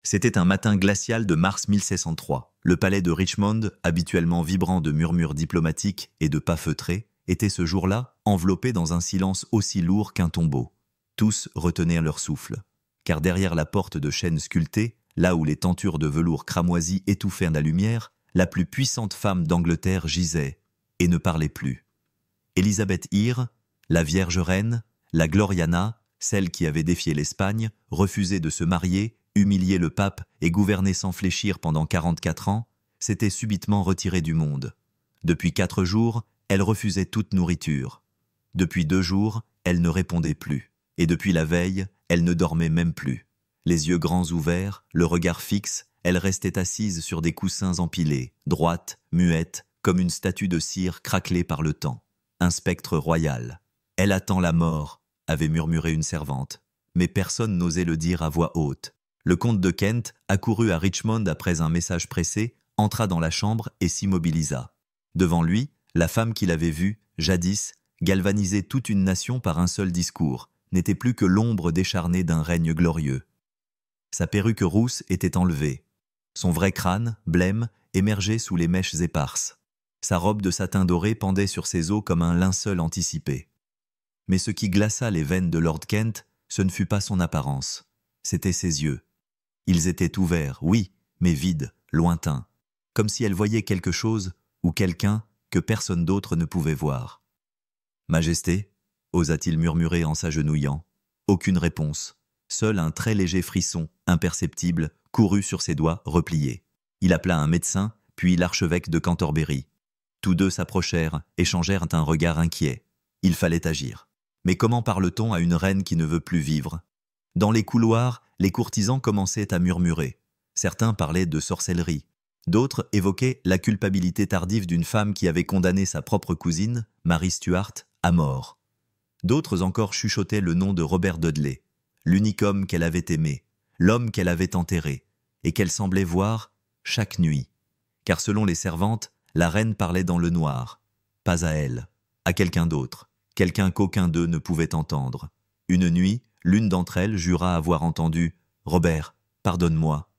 C'était un matin glacial de mars 1603. Le palais de Richmond, habituellement vibrant de murmures diplomatiques et de pas feutrés, était ce jour-là enveloppé dans un silence aussi lourd qu'un tombeau. Tous retenaient leur souffle, car derrière la porte de chêne sculptée, là où les tentures de velours cramoisi étouffaient la lumière, la plus puissante femme d'Angleterre gisait et ne parlait plus. Élisabeth Eyre, la Vierge Reine, la Gloriana, celle qui avait défié l'Espagne, refusé de se marier, humilié le pape et gouverné sans fléchir pendant 44 ans, s'était subitement retirée du monde. Depuis 4 jours, elle refusait toute nourriture. Depuis 2 jours, elle ne répondait plus. Et depuis la veille, elle ne dormait même plus. Les yeux grands ouverts, le regard fixe, elle restait assise sur des coussins empilés, droite, muette, comme une statue de cire craquelée par le temps. Un spectre royal. « Elle attend la mort », avait murmuré une servante. Mais personne n'osait le dire à voix haute. Le comte de Kent, accouru à Richmond après un message pressé, entra dans la chambre et s'immobilisa. Devant lui, la femme qu'il avait vue, jadis, galvaniser toute une nation par un seul discours, n'était plus que l'ombre décharnée d'un règne glorieux. Sa perruque rousse était enlevée. Son vrai crâne, blême, émergeait sous les mèches éparses. Sa robe de satin doré pendait sur ses os comme un linceul anticipé. Mais ce qui glaça les veines de Lord Kent, ce ne fut pas son apparence, c'étaient ses yeux. Ils étaient ouverts, oui, mais vides, lointains, comme si elle voyait quelque chose ou quelqu'un que personne d'autre ne pouvait voir. « Majesté » osa-t-il murmurer en s'agenouillant. Aucune réponse. Seul un très léger frisson, imperceptible, courut sur ses doigts repliés. Il appela un médecin, puis l'archevêque de Cantorbéry. Tous deux s'approchèrent, échangèrent un regard inquiet. Il fallait agir. Mais comment parle-t-on à une reine qui ne veut plus vivre? Dans les couloirs, les courtisans commençaient à murmurer. Certains parlaient de sorcellerie. D'autres évoquaient la culpabilité tardive d'une femme qui avait condamné sa propre cousine, Marie Stuart, à mort. D'autres encore chuchotaient le nom de Robert Dudley, l'unique homme qu'elle avait aimé, l'homme qu'elle avait enterré, et qu'elle semblait voir chaque nuit. Car selon les servantes, la reine parlait dans le noir, pas à elle, à quelqu'un d'autre, quelqu'un qu'aucun d'eux ne pouvait entendre. Une nuit, l'une d'entre elles jura avoir entendu « Robert, pardonne-moi ».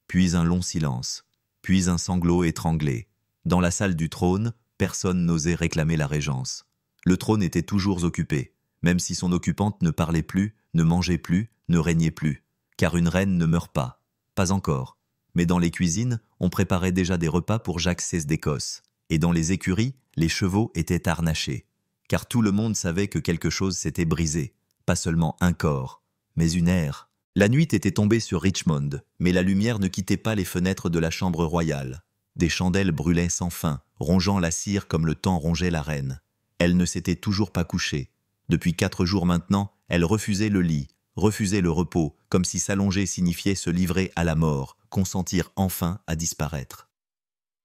Puis un long silence, puis un sanglot étranglé. Dans la salle du trône, personne n'osait réclamer la régence. Le trône était toujours occupé, même si son occupante ne parlait plus, ne mangeait plus, ne régnait plus. Car une reine ne meurt pas, pas encore. Mais dans les cuisines, on préparait déjà des repas pour Jacques XVI d'Écosse. Et dans les écuries, les chevaux étaient harnachés. Car tout le monde savait que quelque chose s'était brisé. Pas seulement un corps, mais une ère. La nuit était tombée sur Richmond, mais la lumière ne quittait pas les fenêtres de la chambre royale. Des chandelles brûlaient sans fin, rongeant la cire comme le temps rongeait la reine. Elle ne s'était toujours pas couchée. Depuis 4 jours maintenant, elle refusait le lit, refusait le repos, comme si s'allonger signifiait se livrer à la mort, consentir enfin à disparaître.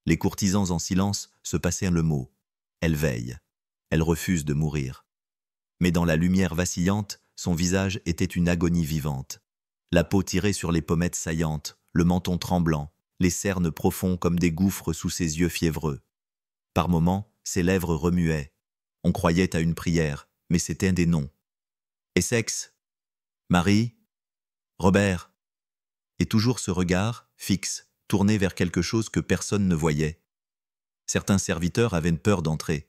Les courtisans en silence se passèrent le mot. Elle veille. Elle refuse de mourir. Mais dans la lumière vacillante, son visage était une agonie vivante. La peau tirée sur les pommettes saillantes, le menton tremblant, les cernes profonds comme des gouffres sous ses yeux fiévreux. Par moments, ses lèvres remuaient. On croyait à une prière, mais c'était des noms. Essex, Marie, Robert. Et toujours ce regard, fixe, tourné vers quelque chose que personne ne voyait. Certains serviteurs avaient peur d'entrer.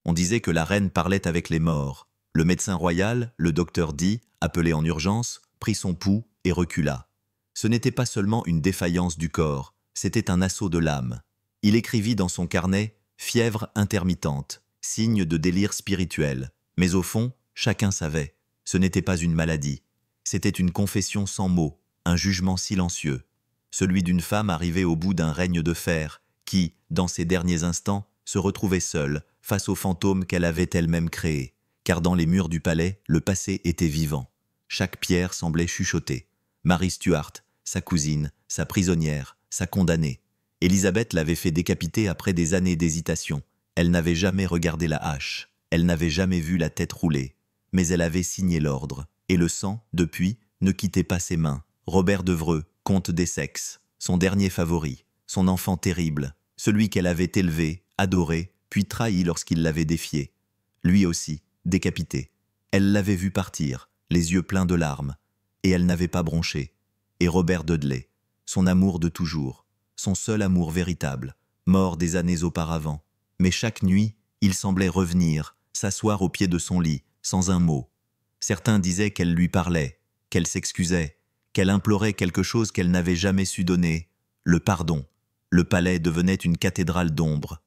On disait que la reine parlait avec les morts. Le médecin royal, le docteur Dee, appelé en urgence, prit son pouls et recula. Ce n'était pas seulement une défaillance du corps, c'était un assaut de l'âme. Il écrivit dans son carnet « fièvre intermittente », signe de délire spirituel. Mais au fond, chacun savait, ce n'était pas une maladie. C'était une confession sans mots, un jugement silencieux. Celui d'une femme arrivée au bout d'un règne de fer, qui, dans ses derniers instants, se retrouvait seule, face aux fantômes qu'elle avait elle-même créés. Car dans les murs du palais, le passé était vivant. Chaque pierre semblait chuchoter. Marie Stuart, sa cousine, sa prisonnière, sa condamnée. Élisabeth l'avait fait décapiter après des années d'hésitation. Elle n'avait jamais regardé la hache. Elle n'avait jamais vu la tête rouler. Mais elle avait signé l'ordre. Et le sang, depuis, ne quittait pas ses mains. Robert d'Evreux, comte d'Essex, son dernier favori, son enfant terrible, celui qu'elle avait élevé, adoré, puis trahi lorsqu'il l'avait défié. Lui aussi, décapité. Elle l'avait vu partir, les yeux pleins de larmes. Et elle n'avait pas bronché. Et Robert Dudley. son amour de toujours, son seul amour véritable, mort des années auparavant. Mais chaque nuit, il semblait revenir, s'asseoir au pied de son lit, sans un mot. Certains disaient qu'elle lui parlait, qu'elle s'excusait, qu'elle implorait quelque chose qu'elle n'avait jamais su donner, le pardon. Le palais devenait une cathédrale d'ombre.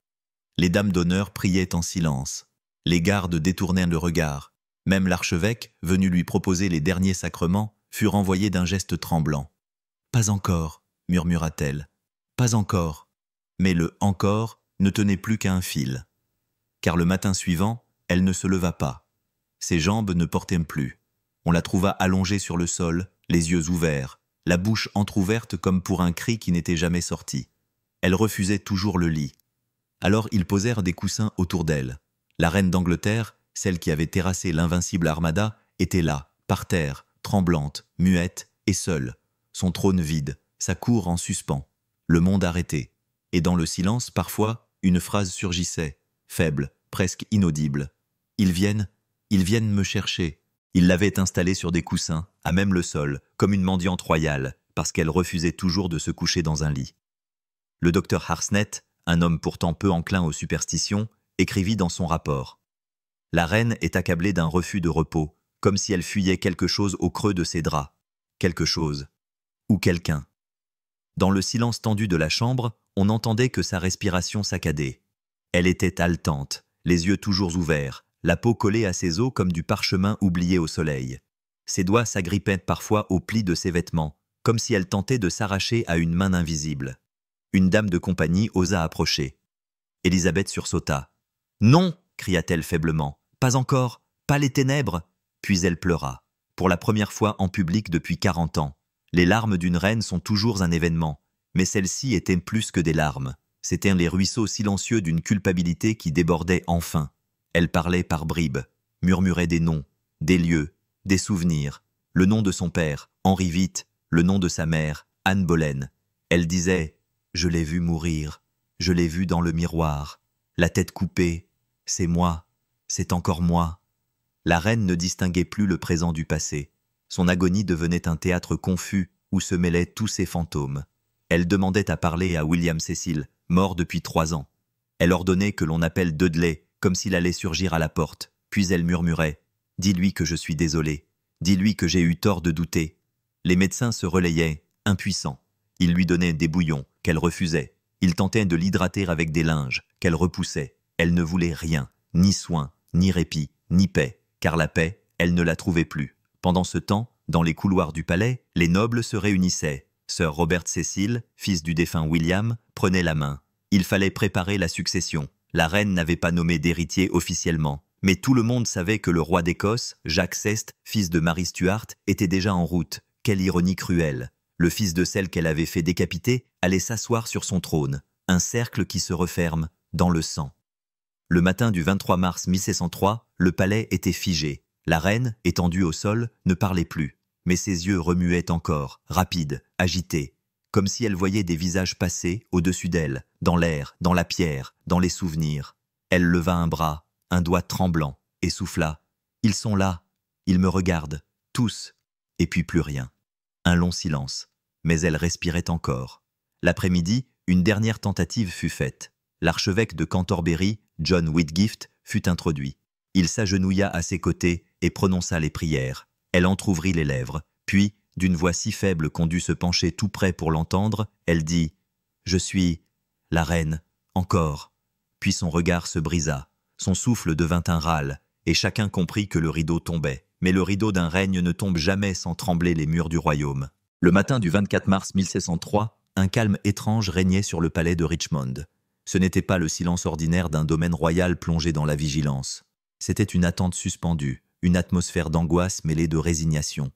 Les dames d'honneur priaient en silence. Les gardes détournaient le regard. Même l'archevêque, venu lui proposer les derniers sacrements, fut renvoyé d'un geste tremblant. « Pas encore », murmura-t-elle. « Pas encore ». Mais le « encore » ne tenait plus qu'à un fil. Car le matin suivant, elle ne se leva pas. Ses jambes ne portaient plus. On la trouva allongée sur le sol, les yeux ouverts, la bouche entr'ouverte comme pour un cri qui n'était jamais sorti. Elle refusait toujours le lit. Alors ils posèrent des coussins autour d'elle. La reine d'Angleterre, celle qui avait terrassé l'invincible armada, était là, par terre, tremblante, muette et seule. Son trône vide, sa cour en suspens, le monde arrêté. Et dans le silence, parfois, une phrase surgissait, faible, presque inaudible. « Ils viennent me chercher ». Ils l'avaient installée sur des coussins, à même le sol, comme une mendiante royale, parce qu'elle refusait toujours de se coucher dans un lit. Le docteur Harsnet, un homme pourtant peu enclin aux superstitions, écrivit dans son rapport « La reine est accablée d'un refus de repos, comme si elle fuyait quelque chose au creux de ses draps. Quelque chose. Ou quelqu'un. » Dans le silence tendu de la chambre, on n'entendait que sa respiration saccadée. Elle était haletante, les yeux toujours ouverts, la peau collée à ses os comme du parchemin oublié au soleil. Ses doigts s'agrippaient parfois aux plis de ses vêtements, comme si elle tentait de s'arracher à une main invisible. Une dame de compagnie osa approcher. Élisabeth sursauta. « Non !» cria-t-elle faiblement. « Pas encore, pas les ténèbres !» Puis elle pleura. Pour la première fois en public depuis 40 ans. Les larmes d'une reine sont toujours un événement, mais celles-ci étaient plus que des larmes. C'étaient les ruisseaux silencieux d'une culpabilité qui débordait enfin. Elle parlait par bribes, murmurait des noms, des lieux, des souvenirs. Le nom de son père, Henri Vitte, le nom de sa mère, Anne Boleyn. Elle disait « Je l'ai vu mourir, je l'ai vu dans le miroir, la tête coupée, c'est moi, c'est encore moi. » La reine ne distinguait plus le présent du passé. Son agonie devenait un théâtre confus où se mêlaient tous ses fantômes. Elle demandait à parler à William Cecil, mort depuis 3 ans. Elle ordonnait que l'on appelle Dudley, comme s'il allait surgir à la porte. Puis elle murmurait « Dis-lui que je suis désolée. Dis-lui que j'ai eu tort de douter. » Les médecins se relayaient, impuissants. Ils lui donnaient des bouillons, qu'elle refusait. Ils tentaient de l'hydrater avec des linges, qu'elle repoussait. Elle ne voulait rien, ni soin, ni répit, ni paix, car la paix, elle ne la trouvait plus. Pendant ce temps, dans les couloirs du palais, les nobles se réunissaient. Sir Robert Cecil, fils du défunt William, prenait la main. Il fallait préparer la succession. La reine n'avait pas nommé d'héritier officiellement, mais tout le monde savait que le roi d'Écosse, Jacques VI, fils de Marie Stuart, était déjà en route. Quelle ironie cruelle! Le fils de celle qu'elle avait fait décapiter allait s'asseoir sur son trône, un cercle qui se referme, dans le sang. Le matin du 23 mars 1603, le palais était figé. La reine, étendue au sol, ne parlait plus, mais ses yeux remuaient encore, rapides, agités, comme si elle voyait des visages passer au-dessus d'elle, dans l'air, dans la pierre, dans les souvenirs. Elle leva un bras, un doigt tremblant, et souffla. « Ils sont là, ils me regardent, tous. » Et puis plus rien. Un long silence, mais elle respirait encore. L'après-midi, une dernière tentative fut faite. L'archevêque de Cantorbéry, John Whitgift, fut introduit. Il s'agenouilla à ses côtés et prononça les prières. Elle entr'ouvrit les lèvres, puis, d'une voix si faible qu'on dut se pencher tout près pour l'entendre, elle dit « Je suis la reine, encore ». Puis son regard se brisa, son souffle devint un râle, et chacun comprit que le rideau tombait. Mais le rideau d'un règne ne tombe jamais sans trembler les murs du royaume. Le matin du 24 mars 1603, un calme étrange régnait sur le palais de Richmond. Ce n'était pas le silence ordinaire d'un domaine royal plongé dans la vigilance. C'était une attente suspendue, une atmosphère d'angoisse mêlée de résignation.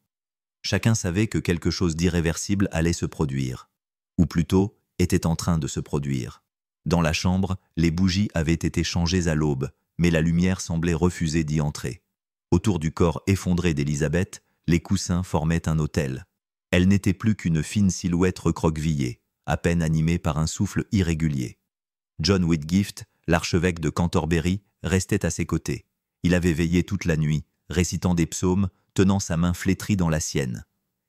Chacun savait que quelque chose d'irréversible allait se produire. Ou plutôt, était en train de se produire. Dans la chambre, les bougies avaient été changées à l'aube, mais la lumière semblait refuser d'y entrer. Autour du corps effondré d'Élisabeth, les coussins formaient un autel. Elle n'était plus qu'une fine silhouette recroquevillée, à peine animée par un souffle irrégulier. John Whitgift, l'archevêque de Cantorbéry, restait à ses côtés. Il avait veillé toute la nuit, récitant des psaumes, tenant sa main flétrie dans la sienne.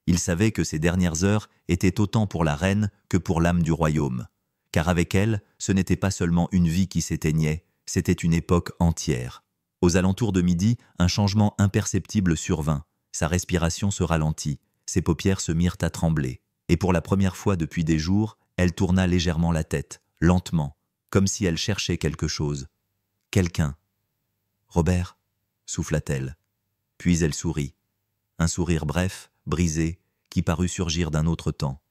Il savait que ces dernières heures étaient autant pour la reine que pour l'âme du royaume. Car avec elle, ce n'était pas seulement une vie qui s'éteignait, c'était une époque entière. Aux alentours de midi, un changement imperceptible survint. Sa respiration se ralentit, ses paupières se mirent à trembler. Et pour la première fois depuis des jours, elle tourna légèrement la tête, lentement, comme si elle cherchait quelque chose. Quelqu'un. « Robert » souffla-t-elle. Puis elle sourit. Un sourire bref, brisé, qui parut surgir d'un autre temps.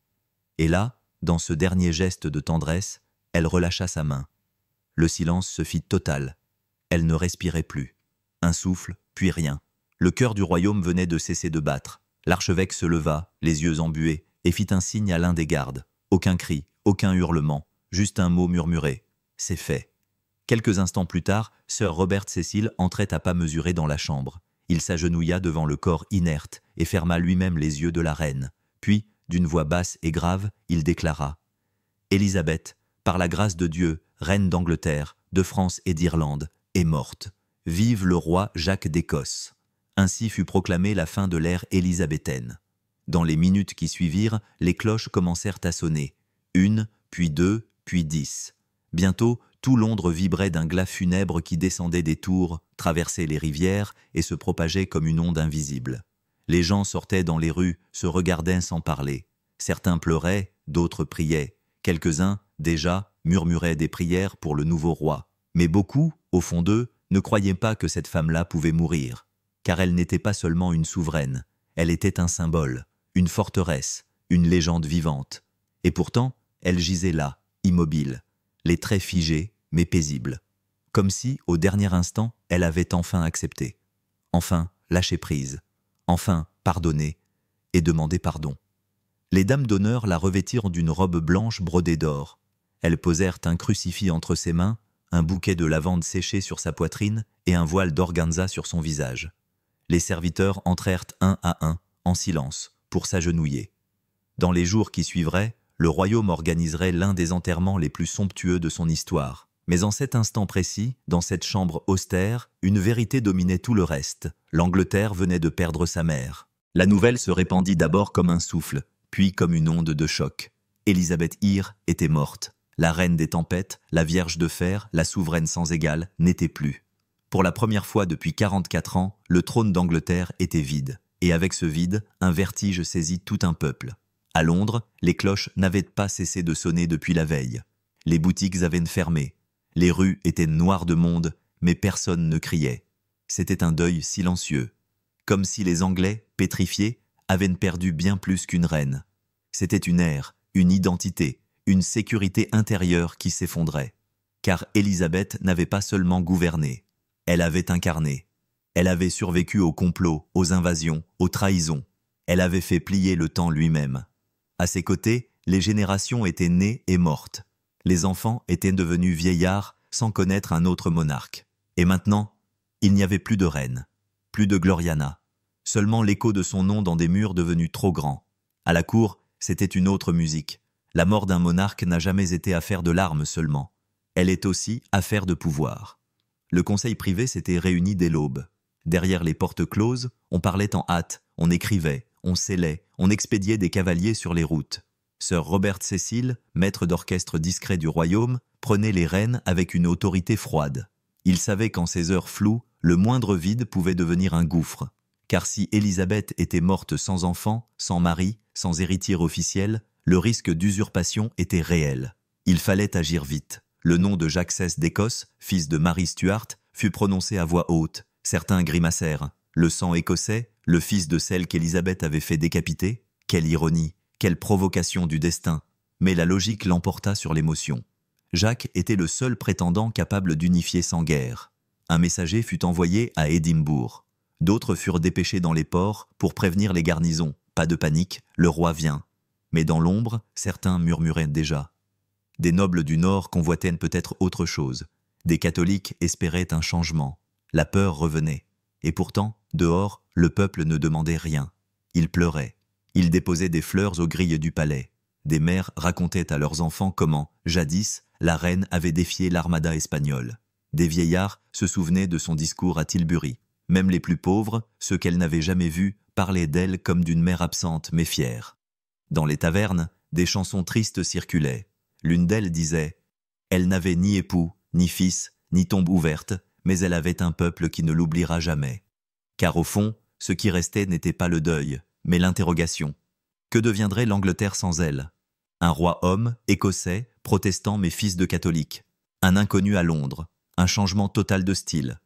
Et là, dans ce dernier geste de tendresse, elle relâcha sa main. Le silence se fit total. Elle ne respirait plus. Un souffle, puis rien. Le cœur du royaume venait de cesser de battre. L'archevêque se leva, les yeux embués, et fit un signe à l'un des gardes. Aucun cri, aucun hurlement, juste un mot murmuré. C'est fait. Quelques instants plus tard, sœur Robert Cécile entrait à pas mesurés dans la chambre. Il s'agenouilla devant le corps inerte et ferma lui-même les yeux de la reine. Puis, d'une voix basse et grave, il déclara « Élisabeth, par la grâce de Dieu, reine d'Angleterre, de France et d'Irlande, est morte. Vive le roi Jacques d'Écosse !» Ainsi fut proclamée la fin de l'ère élisabéthaine. Dans les minutes qui suivirent, les cloches commencèrent à sonner. 1, puis 2, puis 10. Bientôt, tout Londres vibrait d'un glas funèbre qui descendait des tours, traversait les rivières et se propageait comme une onde invisible. Les gens sortaient dans les rues, se regardaient sans parler. Certains pleuraient, d'autres priaient. Quelques-uns, déjà, murmuraient des prières pour le nouveau roi. Mais beaucoup, au fond d'eux, ne croyaient pas que cette femme-là pouvait mourir. Car elle n'était pas seulement une souveraine, elle était un symbole, une forteresse, une légende vivante. Et pourtant, elle gisait là, immobile, les traits figés, mais paisibles. Comme si, au dernier instant, elle avait enfin accepté. Enfin, lâché prise. Enfin, pardonné et demandé pardon. Les dames d'honneur la revêtirent d'une robe blanche brodée d'or. Elles posèrent un crucifix entre ses mains, un bouquet de lavande séché sur sa poitrine et un voile d'organza sur son visage. Les serviteurs entrèrent un à un, en silence, pour s'agenouiller. Dans les jours qui suivraient, le royaume organiserait l'un des enterrements les plus somptueux de son histoire. Mais en cet instant précis, dans cette chambre austère, une vérité dominait tout le reste. L'Angleterre venait de perdre sa mère. La nouvelle se répandit d'abord comme un souffle, puis comme une onde de choc. Élisabeth Eyre était morte. La reine des tempêtes, la vierge de fer, la souveraine sans égale, n'était plus. Pour la première fois depuis 44 ans, le trône d'Angleterre était vide. Et avec ce vide, un vertige saisit tout un peuple. À Londres, les cloches n'avaient pas cessé de sonner depuis la veille. Les boutiques avaient fermé. Les rues étaient noires de monde, mais personne ne criait. C'était un deuil silencieux. Comme si les Anglais, pétrifiés, avaient perdu bien plus qu'une reine. C'était une ère, une identité, une sécurité intérieure qui s'effondrait. Car Élisabeth n'avait pas seulement gouverné. Elle avait incarné. Elle avait survécu aux complots, aux invasions, aux trahisons. Elle avait fait plier le temps lui-même. À ses côtés, les générations étaient nées et mortes. Les enfants étaient devenus vieillards sans connaître un autre monarque. Et maintenant, il n'y avait plus de reine, plus de Gloriana. Seulement l'écho de son nom dans des murs devenus trop grands. À la cour, c'était une autre musique. La mort d'un monarque n'a jamais été affaire de larmes seulement. Elle est aussi affaire de pouvoir. Le conseil privé s'était réuni dès l'aube. Derrière les portes closes, on parlait en hâte, on écrivait, on scellait, on expédiait des cavaliers sur les routes. Sœur Robert Cécile, maître d'orchestre discret du royaume, prenait les rênes avec une autorité froide. Il savait qu'en ces heures floues, le moindre vide pouvait devenir un gouffre. Car si Élisabeth était morte sans enfant, sans mari, sans héritier officiel, le risque d'usurpation était réel. Il fallait agir vite. Le nom de Jacques XVI d'Écosse, fils de Marie Stuart, fut prononcé à voix haute. Certains grimacèrent. Le sang écossais, le fils de celle qu'Élisabeth avait fait décapiter? Quelle ironie, quelle provocation du destin! Mais la logique l'emporta sur l'émotion. Jacques était le seul prétendant capable d'unifier sans guerre. Un messager fut envoyé à Édimbourg. D'autres furent dépêchés dans les ports pour prévenir les garnisons. Pas de panique, le roi vient. Mais dans l'ombre, certains murmuraient déjà. Des nobles du Nord convoitaient peut-être autre chose. Des catholiques espéraient un changement. La peur revenait. Et pourtant, dehors, le peuple ne demandait rien. Il pleurait. Il déposait des fleurs aux grilles du palais. Des mères racontaient à leurs enfants comment, jadis, la reine avait défié l'armada espagnole. Des vieillards se souvenaient de son discours à Tilbury. Même les plus pauvres, ceux qu'elle n'avait jamais vus, parlaient d'elle comme d'une mère absente mais fière. Dans les tavernes, des chansons tristes circulaient. L'une d'elles disait « Elle n'avait ni époux, ni fils, ni tombe ouverte, mais elle avait un peuple qui ne l'oubliera jamais. » Car au fond, ce qui restait n'était pas le deuil, mais l'interrogation. Que deviendrait l'Angleterre sans elle? Un roi homme, écossais, protestant mais fils de catholique. Un inconnu à Londres. Un changement total de style.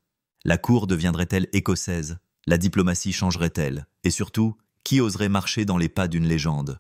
La cour deviendrait-elle écossaise? La diplomatie changerait-elle? Et surtout, qui oserait marcher dans les pas d'une légende?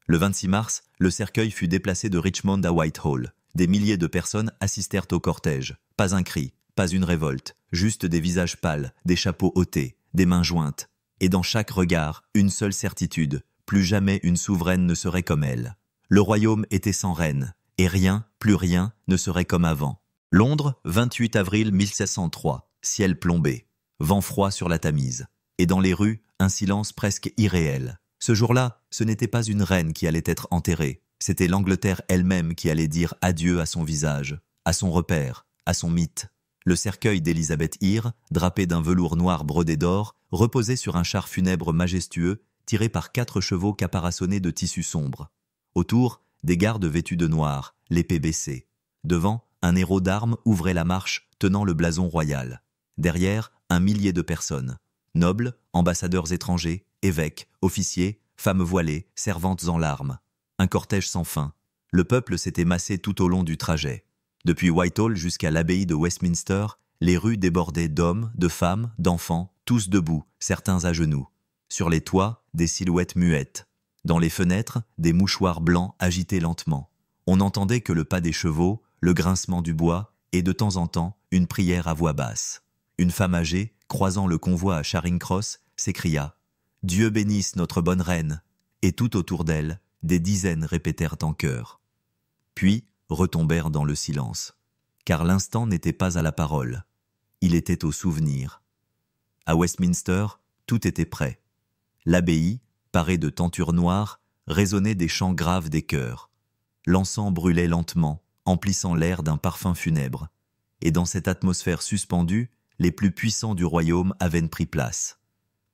Le 26 mars, le cercueil fut déplacé de Richmond à Whitehall. Des milliers de personnes assistèrent au cortège. Pas un cri, pas une révolte, juste des visages pâles, des chapeaux ôtés, des mains jointes. Et dans chaque regard, une seule certitude, plus jamais une souveraine ne serait comme elle. Le royaume était sans reine, et rien, plus rien, ne serait comme avant. Londres, 28 avril 1603, ciel plombé, vent froid sur la Tamise. Et dans les rues, un silence presque irréel. Ce jour-là, ce n'était pas une reine qui allait être enterrée, c'était l'Angleterre elle-même qui allait dire adieu à son visage, à son repère, à son mythe. Le cercueil d'Élisabeth Eyre, drapé d'un velours noir brodé d'or, reposait sur un char funèbre majestueux, tiré par 4 chevaux caparaçonnés de tissu sombre. Autour, des gardes vêtus de noir, l'épée baissée. Devant, un héros d'armes ouvrait la marche, tenant le blason royal. Derrière, 1 millier de personnes. Nobles, ambassadeurs étrangers, évêques, officiers, femmes voilées, servantes en larmes. Un cortège sans fin. Le peuple s'était massé tout au long du trajet. Depuis Whitehall jusqu'à l'abbaye de Westminster, les rues débordaient d'hommes, de femmes, d'enfants, tous debout, certains à genoux. Sur les toits, des silhouettes muettes. Dans les fenêtres, des mouchoirs blancs agités lentement. On n'entendait que le pas des chevaux, le grincement du bois et de temps en temps, une prière à voix basse. Une femme âgée, croisant le convoi à Charing Cross, s'écria « Dieu bénisse notre bonne reine !» Et tout autour d'elle, des dizaines répétèrent en chœur. Puis retombèrent dans le silence, car l'instant n'était pas à la parole, il était au souvenir. À Westminster, tout était prêt. L'abbaye, parée de tentures noires, résonnait des chants graves des chœurs. L'encens brûlait lentement, emplissant l'air d'un parfum funèbre. Et dans cette atmosphère suspendue, les plus puissants du royaume avaient pris place.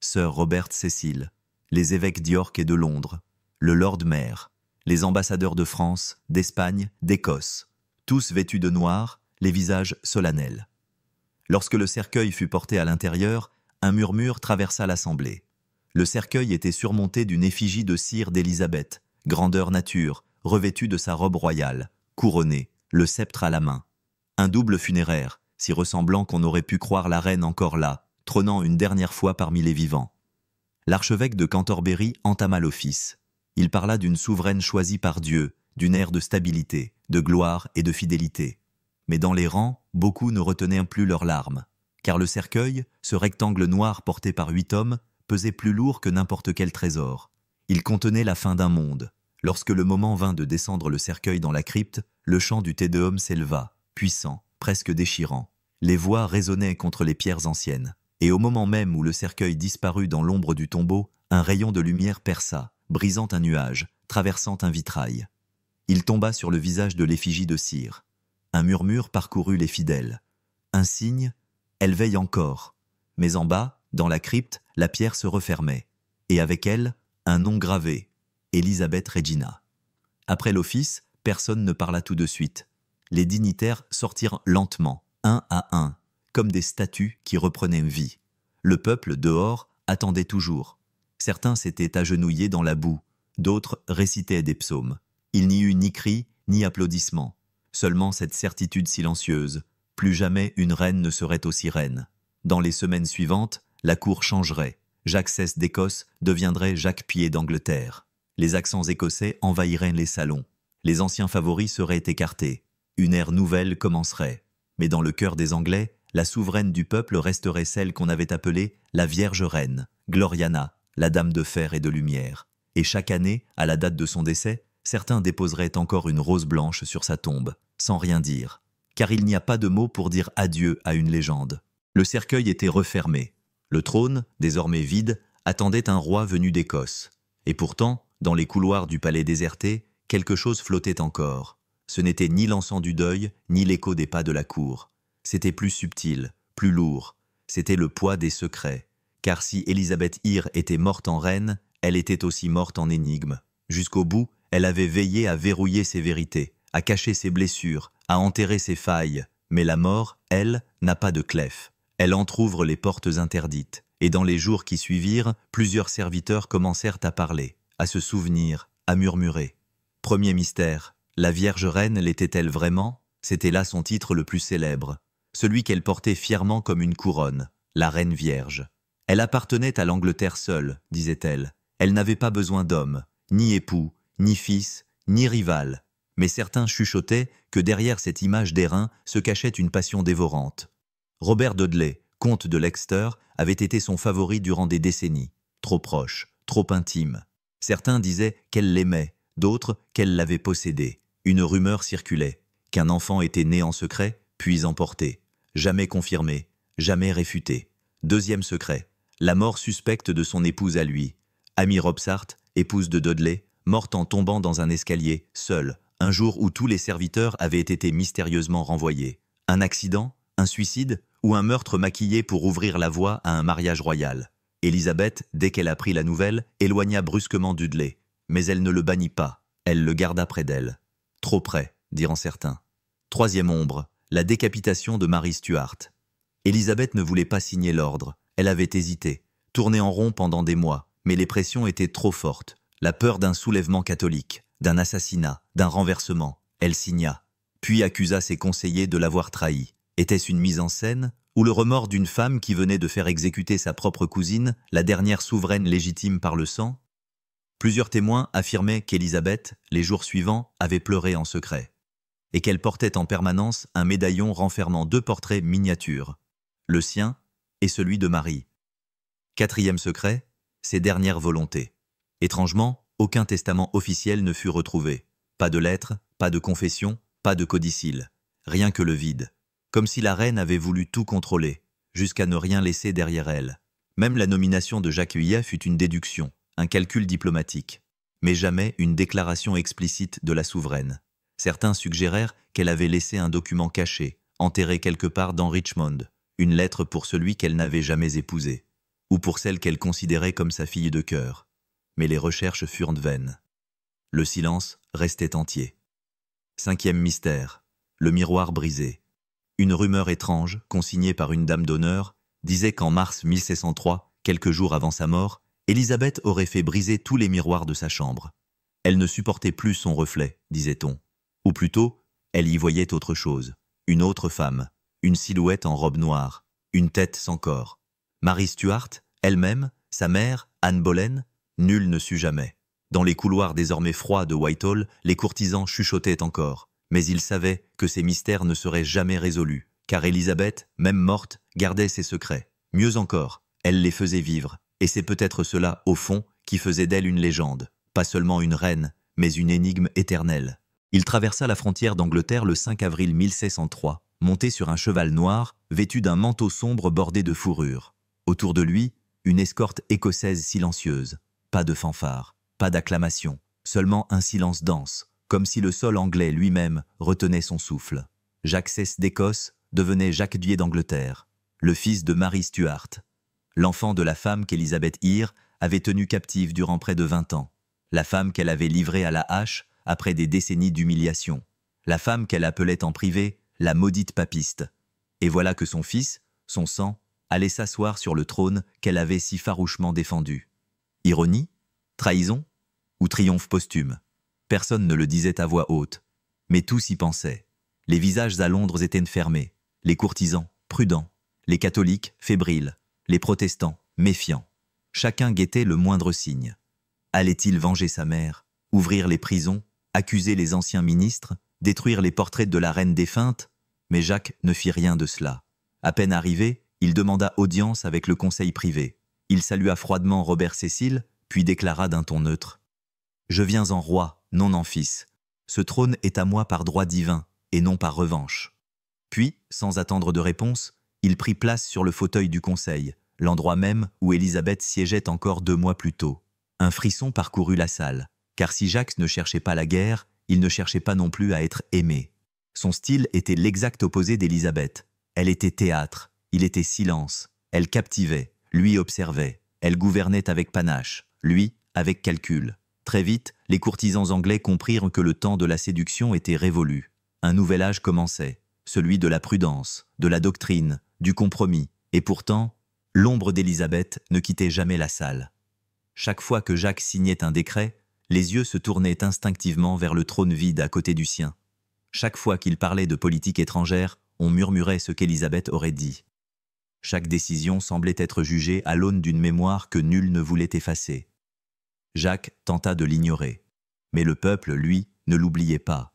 Sir Robert Cecil, les évêques d'York et de Londres, le Lord Mayor, les ambassadeurs de France, d'Espagne, d'Écosse, tous vêtus de noir, les visages solennels. Lorsque le cercueil fut porté à l'intérieur, un murmure traversa l'assemblée. Le cercueil était surmonté d'une effigie de cire d'Élisabeth, grandeur nature, revêtue de sa robe royale, couronnée, le sceptre à la main. Un double funéraire, si ressemblant qu'on aurait pu croire la reine encore là, trônant une dernière fois parmi les vivants. L'archevêque de Cantorbéry entama l'office. Il parla d'une souveraine choisie par Dieu, d'une ère de stabilité, de gloire et de fidélité. Mais dans les rangs, beaucoup ne retenaient plus leurs larmes, car le cercueil, ce rectangle noir porté par 8 hommes, pesait plus lourd que n'importe quel trésor. Il contenait la fin d'un monde. Lorsque le moment vint de descendre le cercueil dans la crypte, le chant du Te Deum s'éleva, puissant, presque déchirant. Les voix résonnaient contre les pierres anciennes. Et au moment même où le cercueil disparut dans l'ombre du tombeau, un rayon de lumière perça, brisant un nuage, traversant un vitrail. Il tomba sur le visage de l'effigie de cire. Un murmure parcourut les fidèles. Un signe, elle veille encore. Mais en bas, dans la crypte, la pierre se refermait. Et avec elle, un nom gravé, Elisabeth Regina. Après l'office, personne ne parla tout de suite. Les dignitaires sortirent lentement, un à un, comme des statues qui reprenaient vie. Le peuple, dehors, attendait toujours. Certains s'étaient agenouillés dans la boue, d'autres récitaient des psaumes. Il n'y eut ni cris, ni applaudissements. Seulement cette certitude silencieuse. Plus jamais une reine ne serait aussi reine. Dans les semaines suivantes, la cour changerait. Jacques XVI d'Écosse deviendrait Jacques Pied d'Angleterre. Les accents écossais envahiraient les salons. Les anciens favoris seraient écartés. Une ère nouvelle commencerait. Mais dans le cœur des Anglais, la souveraine du peuple resterait celle qu'on avait appelée la Vierge Reine, Gloriana, la Dame de fer et de lumière. Et chaque année, à la date de son décès, certains déposeraient encore une rose blanche sur sa tombe, sans rien dire. Car il n'y a pas de mot pour dire adieu à une légende. Le cercueil était refermé. Le trône, désormais vide, attendait un roi venu d'Écosse. Et pourtant, dans les couloirs du palais déserté, quelque chose flottait encore. Ce n'était ni l'encens du deuil, ni l'écho des pas de la cour. C'était plus subtil, plus lourd. C'était le poids des secrets, car si Élisabeth Hire était morte en reine, elle était aussi morte en énigme. Jusqu'au bout, elle avait veillé à verrouiller ses vérités, à cacher ses blessures, à enterrer ses failles. Mais la mort, elle, n'a pas de clef. Elle entr'ouvre les portes interdites. Et dans les jours qui suivirent, plusieurs serviteurs commencèrent à parler, à se souvenir, à murmurer. Premier mystère, la Vierge Reine l'était-elle vraiment? C'était là son titre le plus célèbre, celui qu'elle portait fièrement comme une couronne, la Reine Vierge. Elle appartenait à l'Angleterre seule, disait-elle. Elle n'avait pas besoin d'homme, ni époux, ni fils, ni rival. Mais certains chuchotaient que derrière cette image d'airain se cachait une passion dévorante. Robert Dudley, comte de Leinster, avait été son favori durant des décennies. Trop proche, trop intime. Certains disaient qu'elle l'aimait, d'autres qu'elle l'avait possédé. Une rumeur circulait, qu'un enfant était né en secret, puis emporté. Jamais confirmé, jamais réfuté. Deuxième secret, la mort suspecte de son épouse à lui. Amy Robsart, épouse de Dudley, morte en tombant dans un escalier, seule, un jour où tous les serviteurs avaient été mystérieusement renvoyés. Un accident? Un suicide? Ou un meurtre maquillé pour ouvrir la voie à un mariage royal? Élisabeth, dès qu'elle apprit la nouvelle, éloigna brusquement Dudley. Mais elle ne le bannit pas, elle le garda près d'elle. Trop près, diront certains. Troisième ombre, la décapitation de Marie Stuart. Élisabeth ne voulait pas signer l'ordre, elle avait hésité, tourné en rond pendant des mois, mais les pressions étaient trop fortes. La peur d'un soulèvement catholique, d'un assassinat, d'un renversement, elle signa, puis accusa ses conseillers de l'avoir trahi. Était-ce une mise en scène, ou le remords d'une femme qui venait de faire exécuter sa propre cousine, la dernière souveraine légitime par le sang? Plusieurs témoins affirmaient qu'Élisabeth, les jours suivants, avait pleuré en secret, et qu'elle portait en permanence un médaillon renfermant 2 portraits miniatures, le sien et celui de Marie. Quatrième secret, ses dernières volontés. Étrangement, aucun testament officiel ne fut retrouvé. Pas de lettres, pas de confession, pas de codicille. Rien que le vide. Comme si la reine avait voulu tout contrôler, jusqu'à ne rien laisser derrière elle. Même la nomination de Jacques Huyet fut une déduction, un calcul diplomatique. Mais jamais une déclaration explicite de la souveraine. Certains suggérèrent qu'elle avait laissé un document caché, enterré quelque part dans Richmond, une lettre pour celui qu'elle n'avait jamais épousé, ou pour celle qu'elle considérait comme sa fille de cœur. Mais les recherches furent vaines. Le silence restait entier. Cinquième mystère, le miroir brisé. Une rumeur étrange, consignée par une dame d'honneur, disait qu'en mars 1603, quelques jours avant sa mort, Élisabeth aurait fait briser tous les miroirs de sa chambre. Elle ne supportait plus son reflet, disait-on. Ou plutôt, elle y voyait autre chose. Une autre femme, une silhouette en robe noire, une tête sans corps. Marie Stuart, elle-même, sa mère, Anne Boleyn, nul ne sut jamais. Dans les couloirs désormais froids de Whitehall, les courtisans chuchotaient encore. Mais ils savaient que ces mystères ne seraient jamais résolus, car Élisabeth, même morte, gardait ses secrets. Mieux encore, elle les faisait vivre, et c'est peut-être cela, au fond, qui faisait d'elle une légende. Pas seulement une reine, mais une énigme éternelle. Il traversa la frontière d'Angleterre le 5 avril 1603, monté sur un cheval noir, vêtu d'un manteau sombre bordé de fourrure. Autour de lui, une escorte écossaise silencieuse. Pas de fanfare, pas d'acclamation, seulement un silence dense, comme si le sol anglais lui-même retenait son souffle. Jacques VI d'Écosse devenait Jacques Dié d'Angleterre, le fils de Marie Stuart, l'enfant de la femme qu'Élisabeth Hire avait tenue captive durant près de 20 ans, la femme qu'elle avait livrée à la hache après des décennies d'humiliation, la femme qu'elle appelait en privé la maudite papiste. Et voilà que son fils, son sang, allait s'asseoir sur le trône qu'elle avait si farouchement défendu. Ironie? Trahison? Ou triomphe posthume? Personne ne le disait à voix haute, mais tous y pensaient. Les visages à Londres étaient fermés, les courtisans, prudents, les catholiques, fébriles, les protestants, méfiants. Chacun guettait le moindre signe. Allait-il venger sa mère, ouvrir les prisons, accuser les anciens ministres, détruire les portraits de la reine défunte? Mais Jacques ne fit rien de cela. À peine arrivé, il demanda audience avec le conseil privé. Il salua froidement Robert Cecil, puis déclara d'un ton neutre. « Je viens en roi, non en fils. Ce trône est à moi par droit divin, et non par revanche. » Puis, sans attendre de réponse, il prit place sur le fauteuil du conseil, l'endroit même où Élisabeth siégeait encore 2 mois plus tôt. Un frisson parcourut la salle, car si Jacques ne cherchait pas la guerre, il ne cherchait pas non plus à être aimé. Son style était l'exact opposé d'Élisabeth. Elle était théâtre, il était silence, elle captivait, Lui observait. Elle gouvernait avec panache. Lui, avec calcul. Très vite, les courtisans anglais comprirent que le temps de la séduction était révolu. Un nouvel âge commençait, celui de la prudence, de la doctrine, du compromis. Et pourtant, l'ombre d'Élisabeth ne quittait jamais la salle. Chaque fois que Jacques signait un décret, les yeux se tournaient instinctivement vers le trône vide à côté du sien. Chaque fois qu'il parlait de politique étrangère, on murmurait ce qu'Élisabeth aurait dit. Chaque décision semblait être jugée à l'aune d'une mémoire que nul ne voulait effacer. Jacques tenta de l'ignorer. Mais le peuple, lui, ne l'oubliait pas.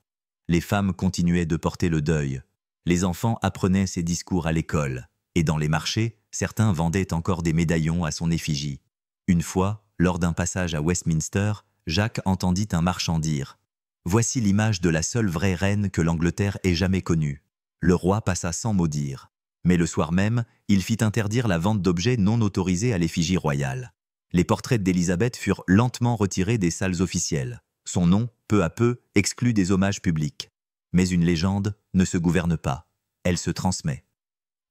Les femmes continuaient de porter le deuil. Les enfants apprenaient ses discours à l'école. Et dans les marchés, certains vendaient encore des médaillons à son effigie. Une fois, lors d'un passage à Westminster, Jacques entendit un marchand dire « Voici l'image de la seule vraie reine que l'Angleterre ait jamais connue. » Le roi passa sans mot dire. Mais le soir même, il fit interdire la vente d'objets non autorisés à l'effigie royale. Les portraits d'Élisabeth furent lentement retirés des salles officielles. Son nom, peu à peu, exclut des hommages publics. Mais une légende ne se gouverne pas. Elle se transmet.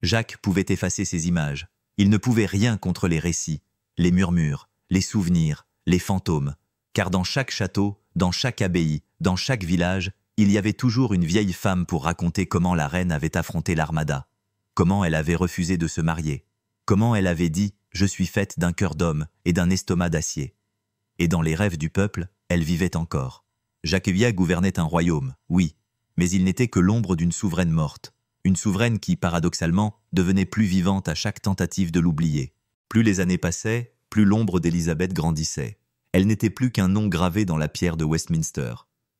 Jacques pouvait effacer ces images. Il ne pouvait rien contre les récits, les murmures, les souvenirs, les fantômes. Car dans chaque château, dans chaque abbaye, dans chaque village, il y avait toujours une vieille femme pour raconter comment la reine avait affronté l'armada. Comment elle avait refusé de se marier. Comment elle avait dit « Je suis faite d'un cœur d'homme et d'un estomac d'acier ». Et dans les rêves du peuple, elle vivait encore. Jacques Villa gouvernait un royaume, oui, mais il n'était que l'ombre d'une souveraine morte. Une souveraine qui, paradoxalement, devenait plus vivante à chaque tentative de l'oublier. Plus les années passaient, plus l'ombre d'Élisabeth grandissait. Elle n'était plus qu'un nom gravé dans la pierre de Westminster.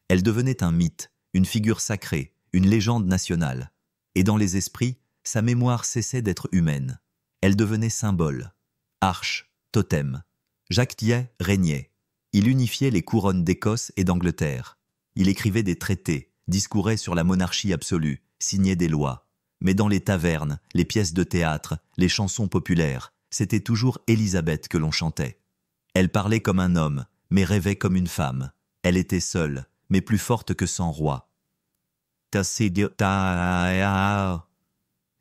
Elle devenait un mythe, une figure sacrée, une légende nationale. Et dans les esprits, sa mémoire cessait d'être humaine. Elle devenait symbole, arche, totem. Jacques Thiers régnait. Il unifiait les couronnes d'Écosse et d'Angleterre. Il écrivait des traités, discourait sur la monarchie absolue, signait des lois. Mais dans les tavernes, les pièces de théâtre, les chansons populaires, c'était toujours Élisabeth que l'on chantait. Elle parlait comme un homme, mais rêvait comme une femme. Elle était seule, mais plus forte que 100 rois.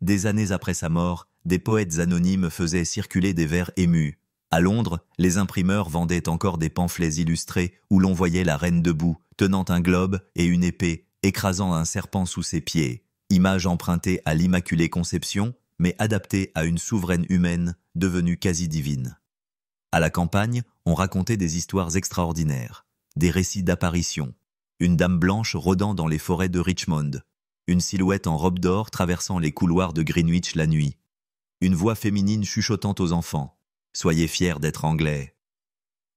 Des années après sa mort, des poètes anonymes faisaient circuler des vers émus. À Londres, les imprimeurs vendaient encore des pamphlets illustrés où l'on voyait la reine debout, tenant un globe et une épée, écrasant un serpent sous ses pieds. Image empruntée à l'Immaculée Conception, mais adaptée à une souveraine humaine devenue quasi divine. À la campagne, on racontait des histoires extraordinaires, des récits d'apparitions. Une dame blanche rôdant dans les forêts de Richmond, une silhouette en robe d'or traversant les couloirs de Greenwich la nuit, une voix féminine chuchotant aux enfants « Soyez fiers d'être anglais ».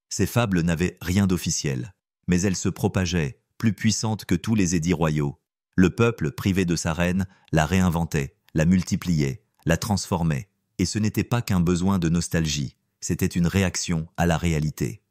Ces fables n'avaient rien d'officiel, mais elles se propageaient, plus puissantes que tous les édits royaux. Le peuple, privé de sa reine, la réinventait, la multipliait, la transformait, et ce n'était pas qu'un besoin de nostalgie, c'était une réaction à la réalité.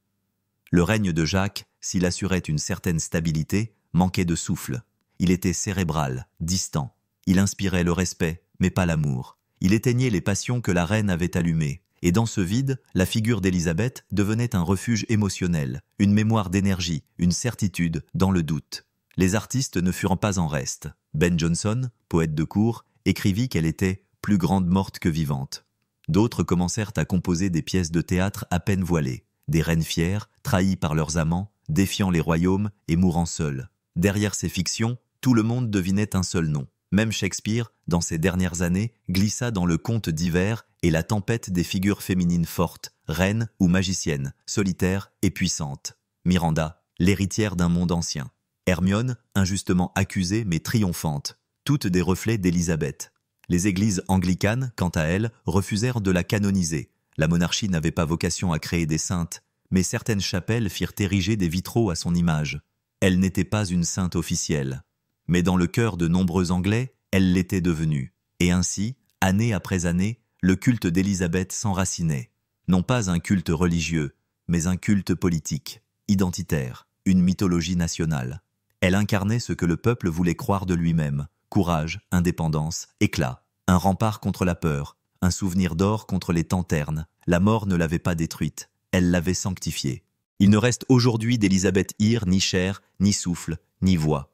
Le règne de Jacques, s'il assurait une certaine stabilité, manquait de souffle. Il était cérébral, distant. Il inspirait le respect, mais pas l'amour. Il éteignait les passions que la reine avait allumées. Et dans ce vide, la figure d'Élisabeth devenait un refuge émotionnel, une mémoire d'énergie, une certitude dans le doute. Les artistes ne furent pas en reste. Ben Jonson, poète de cour, écrivit qu'elle était « plus grande morte que vivante ». D'autres commencèrent à composer des pièces de théâtre à peine voilées, des reines fières, trahies par leurs amants, défiant les royaumes et mourant seules. Derrière ces fictions, tout le monde devinait un seul nom. Même Shakespeare, dans ses dernières années, glissa dans le conte divers et la tempête des figures féminines fortes, reines ou magiciennes, solitaires et puissantes. Miranda, l'héritière d'un monde ancien. Hermione, injustement accusée mais triomphante. Toutes des reflets d'Élisabeth. Les églises anglicanes, quant à elles, refusèrent de la canoniser. La monarchie n'avait pas vocation à créer des saintes, mais certaines chapelles firent ériger des vitraux à son image. Elle n'était pas une sainte officielle. Mais dans le cœur de nombreux Anglais, elle l'était devenue. Et ainsi, année après année, le culte d'Élisabeth s'enracinait. Non pas un culte religieux, mais un culte politique, identitaire, une mythologie nationale. Elle incarnait ce que le peuple voulait croire de lui-même. Courage, indépendance, éclat, un rempart contre la peur, un souvenir d'or contre les temps ternes. La mort ne l'avait pas détruite, elle l'avait sanctifiée. Il ne reste aujourd'hui d'Élisabeth Ire ni chair, ni souffle, ni voix.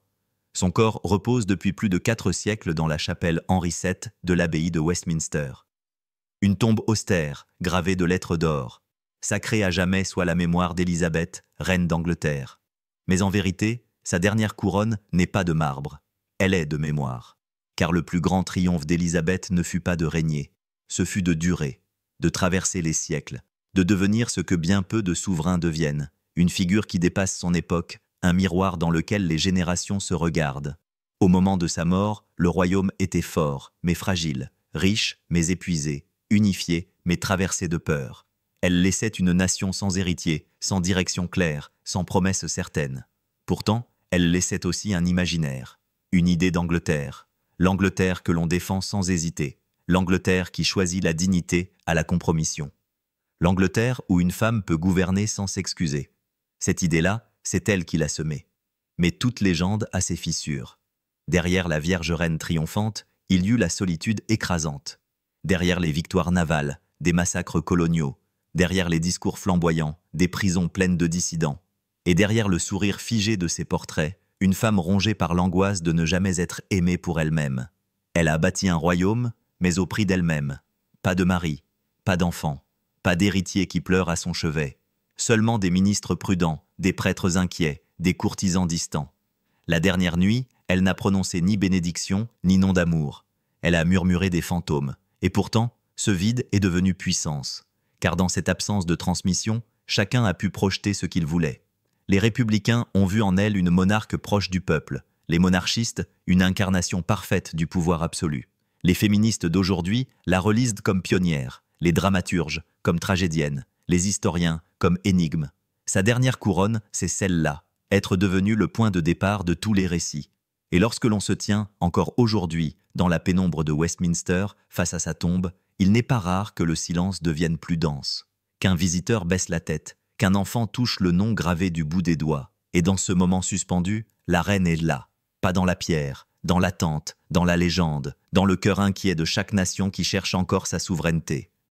Son corps repose depuis plus de 4 siècles dans la chapelle Henri VII de l'abbaye de Westminster. Une tombe austère, gravée de lettres d'or. Sacrée à jamais soit la mémoire d'Élisabeth, reine d'Angleterre. Mais en vérité, sa dernière couronne n'est pas de marbre. Elle est de mémoire. Car le plus grand triomphe d'Élisabeth ne fut pas de régner. Ce fut de durer, de traverser les siècles, de devenir ce que bien peu de souverains deviennent, une figure qui dépasse son époque, un miroir dans lequel les générations se regardent. Au moment de sa mort, le royaume était fort, mais fragile, riche, mais épuisé, unifié, mais traversé de peur. Elle laissait une nation sans héritier, sans direction claire, sans promesse certaine. Pourtant, elle laissait aussi un imaginaire, une idée d'Angleterre, l'Angleterre que l'on défend sans hésiter, l'Angleterre qui choisit la dignité à la compromission. L'Angleterre où une femme peut gouverner sans s'excuser. Cette idée-là, c'est elle qui l'a semée. Mais toute légende a ses fissures. Derrière la Vierge Reine triomphante, il y eut la solitude écrasante. Derrière les victoires navales, des massacres coloniaux. Derrière les discours flamboyants, des prisons pleines de dissidents. Et derrière le sourire figé de ses portraits, une femme rongée par l'angoisse de ne jamais être aimée pour elle-même. Elle a bâti un royaume, mais au prix d'elle-même. Pas de mari, pas d'enfant, pas d'héritier qui pleure à son chevet. Seulement des ministres prudents, des prêtres inquiets, des courtisans distants. La dernière nuit, elle n'a prononcé ni bénédiction, ni nom d'amour. Elle a murmuré des fantômes. Et pourtant, ce vide est devenu puissance. Car dans cette absence de transmission, chacun a pu projeter ce qu'il voulait. Les républicains ont vu en elle une monarque proche du peuple. Les monarchistes, une incarnation parfaite du pouvoir absolu. Les féministes d'aujourd'hui la relisent comme pionnière. Les dramaturges, comme tragédienne. Les historiens, comme énigme. Sa dernière couronne, c'est celle-là, être devenue le point de départ de tous les récits. Et lorsque l'on se tient, encore aujourd'hui, dans la pénombre de Westminster, face à sa tombe, il n'est pas rare que le silence devienne plus dense, qu'un visiteur baisse la tête, qu'un enfant touche le nom gravé du bout des doigts. Et dans ce moment suspendu, la reine est là, pas dans la pierre, dans l'attente, dans la légende, dans le cœur inquiet de chaque nation qui cherche encore sa souveraineté.